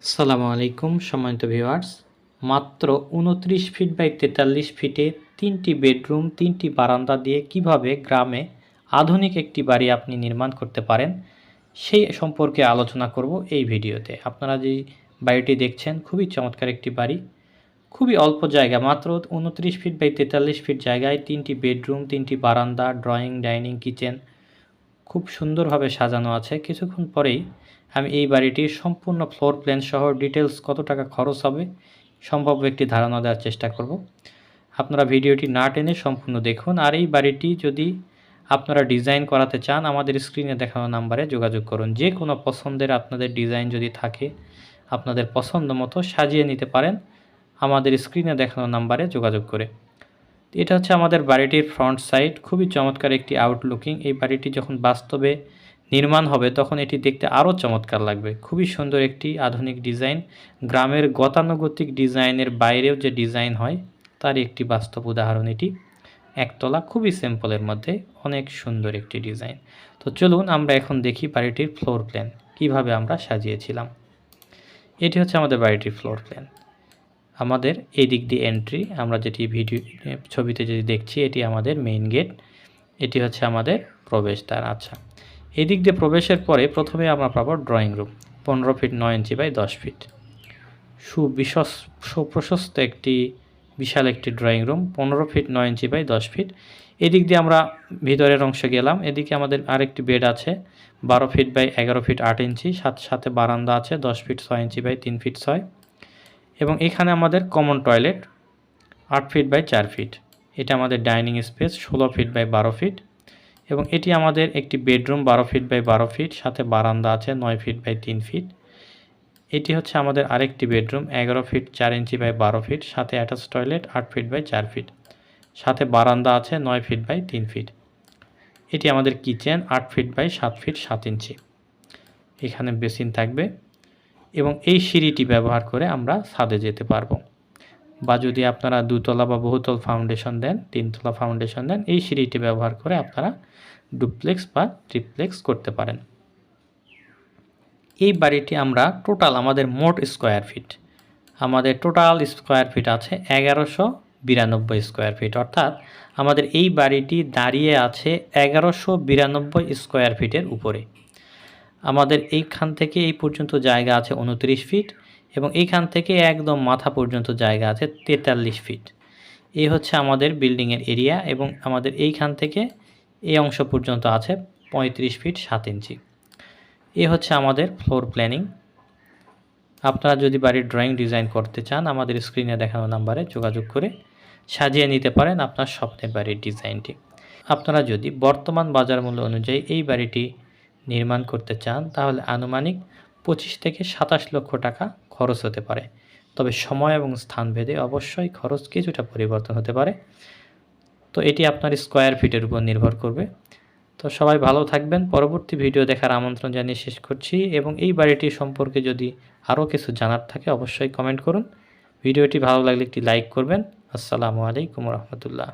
আসসালামু আলাইকুম সম্মানিত ভিউয়ার্স। মাত্র ২৯ ফিট বাই ৪৩ ফিটে ৩টি বেডরুম ৩টি বারান্দা দিয়ে কিভাবে গ্রামে আধুনিক একটি বাড়ি আপনি নির্মাণ করতে পারেন সেই সম্পর্কে আলোচনা করব এই ভিডিওতে। আপনারা যেই বাড়িটি দেখছেন খুবই চমৎকার একটি বাড়ি, খুবই অল্প জায়গা, মাত্র ২৯ ফিট বাই ৪৩ ফিট জায়গায় ৩টি বেডরুম 3টি বারান্দা, ড্রয়িং, ডাইনিং, কিচেন খুব সুন্দরভাবে সাজানো আছে। কিছুক্ষণ পরেই আমি এই বাড়িটির সম্পূর্ণ ফ্লোর প্ল্যান সহ ডিটেলস কত টাকা খরচ হবে সম্ভাব্য একটি ধারণা দেওয়ার চেষ্টা করব। আপনারা ভিডিওটি না টেনে সম্পূর্ণ দেখুন। আর এই বাড়িটি যদি আপনারা ডিজাইন করাতে চান আমাদের স্ক্রিনে দেখানো নাম্বারে যোগাযোগ করুন। যে কোনো পছন্দের আপনাদের ডিজাইন যদি থাকে আপনাদের পছন্দ মতো সাজিয়ে নিতে পারেন আমাদের স্ক্রিনে দেখানো নাম্বারে যোগাযোগ করে। এটা হচ্ছে আমাদের বাড়িটির ফ্রন্ট সাইড, খুবই চমৎকার একটি আউটলুকিং। এই বাড়িটি যখন বাস্তবে নির্মাণ হবে তখন এটি দেখতে আরও চমৎকার লাগবে। খুবই সুন্দর একটি আধুনিক ডিজাইন, গ্রামের গতানুগতিক ডিজাইনের বাইরেও যে ডিজাইন হয় তার একটি বাস্তব উদাহরণ এটি। একতলা, খুবই সিম্পলের মধ্যে অনেক সুন্দর একটি ডিজাইন। তো চলুন আমরা এখন দেখি বাড়িটির ফ্লোর প্ল্যান কিভাবে আমরা সাজিয়েছিলাম। এটি হচ্ছে আমাদের বাড়িটির ফ্লোর প্ল্যান। আমাদের এই দিক দিয়ে এন্ট্রি, আমরা যেটি ভিডিও ছবিতে যদি দেখছি এটি আমাদের মেইন গেট, এটি হচ্ছে আমাদের প্রবেশদ্বার। আচ্ছা, এই দিক দিয়ে প্রবেশের পরে প্রথমে আমরা পাবো drawing room, 15 feet 9 inch by 10 feet, সুপ্রশস্ত একটি বিশাল একটি drawing room, 15 feet 9 inch by 10 feet. এদিক দিয়ে আমরা ভিতরের অংশে গেলাম। এদিকে আমাদের আরেকটি বেড আছে 12 ফিট বাই 11 ফিট 8 ইঞ্চি, সাথে বারান্দা আছে 10 ফিট 6 ইঞ্চি বাই 3 ফিট 6। এবং এখানে আমাদের common toilet 8 feet by 4 feet. এটা আমাদের dining space 16 feet by 12 feet. এবং এটি আমাদের একটি বেডরুম 12 ফিট বাই 12 ফিট, সাথে বারান্দা আছে 9 ফিট বাই 3 ফিট। এটি হচ্ছে আমাদের আরেকটি bedroom 11 feet 4 inch by 12 feet, সাথে attach toilet 8 feet by 4 feet, সাথে বারান্দা আছে 9 ফিট বাই 3 ফিট। এটি আমাদের কিচেন 8 ফিট বাই 7 ফিট 7 ইঞ্চি। এখানে বেসিন থাকবে এবং এই সিঁড়িটি ব্যবহার করে আমরা ছাদে যেতে পারবো। বা যদি আপনারা দুতলা বা বহুতল ফাউন্ডেশন দেন, 3তলা ফাউন্ডেশন দেন, এই সিঁড়িটি ব্যবহার করে আপনারা ডুপ্লেক্স বা ট্রিপ্লেক্স করতে পারেন। এই বাড়িটি আমরা টোটাল আমাদের মোট স্কোয়ার ফিট, আমাদের টোটাল স্কোয়ার ফিট আছে 1192 স্কোয়ার ফিট। অর্থাৎ আমাদের এই বাড়িটি দাঁড়িয়ে আছে 1192 স্কোয়ার ফিটের উপরে। আমাদের এইখান থেকে এই পর্যন্ত জায়গা আছে 29 ফিট এবং এইখান থেকে একদম মাথা পর্যন্ত জায়গা আছে 43 ফিট। এই হচ্ছে আমাদের বিল্ডিংয়ের এরিয়া এবং আমাদের এইখান থেকে এই অংশ পর্যন্ত আছে 35 ফিট 7 ইঞ্চি। এ হচ্ছে আমাদের ফ্লোর প্ল্যানিং। আপনারা যদি বাড়ির ড্রয়িং ডিজাইন করতে চান আমাদের স্ক্রিনে দেখানো নাম্বারে যোগাযোগ করে সাজিয়ে নিতে পারেন আপনার স্বপ্নের বাড়ির ডিজাইনটি। আপনারা যদি বর্তমান বাজার মূল্য অনুযায়ী এই বাড়িটি নির্মাণ করতে চান তাহলে আনুমানিক 25 থেকে 27 লক্ষ টাকা খরচ হতে পারে। তবে সময় এবং স্থান ভেদে অবশ্যই খরচ কিছুটা পরিবর্তন হতে পারে। তো এটি আপনার স্কোয়ার ফিটের উপর নির্ভর করবে। তো সবাই ভালো থাকবেন। পরবর্তী ভিডিও দেখার আমন্ত্রণ জানিয়ে শেষ করছি এবং এই বাড়িটি সম্পর্কে যদি আরও কিছু জানার থাকে অবশ্যই কমেন্ট করুন। ভিডিওটি ভালো লাগলে একটি লাইক করবেন। আসসালামু আলাইকুম রহমতুল্লাহ।